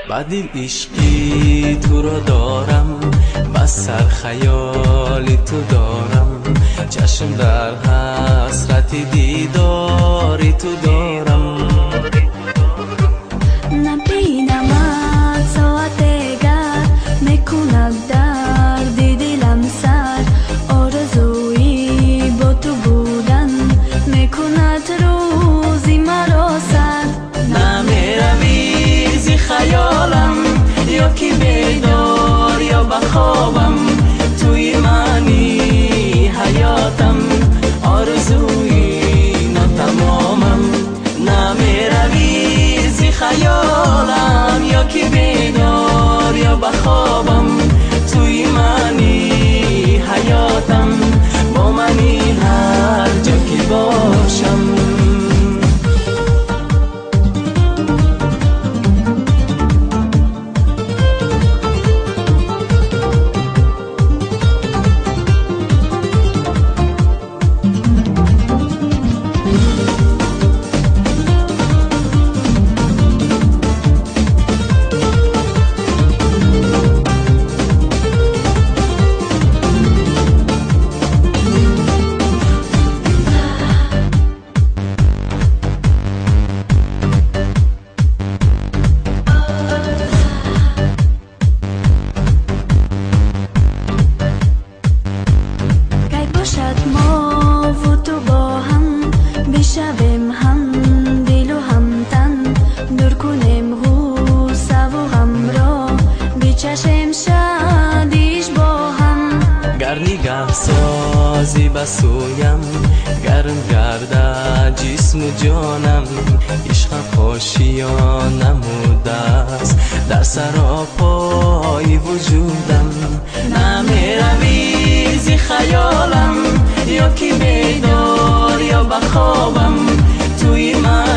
بدیل عشقی تو را دارم، بس سر خیالی تو دارم، چشم در حسرت دیداری تو دارم. نبینمت ساعت دیگر میکند درد دلم سر، آرزویی با تو بودن میکند روزی مرا سر. نمیروی زی خیالم، یا که بیدار یا بخوابم، توی منی حیاتم، آرزوی ناتمامم. نمیروی زی خیالم، یا که بیدار یا بخوابم، توی منی حیاتم، با منی هر جا که باشم. ما و تو با هم بشویم هم دل و هم تن، دور کنیم غوسه و غم را بچشیم شادیش با هم. گر نگاه سازی بسویم، گرم گرده جسم و جانم، عشق خوشیان نموده است در سراپای وجودم. نمیروی زی خیالم، یا که بیدار یا بخوابم، توی من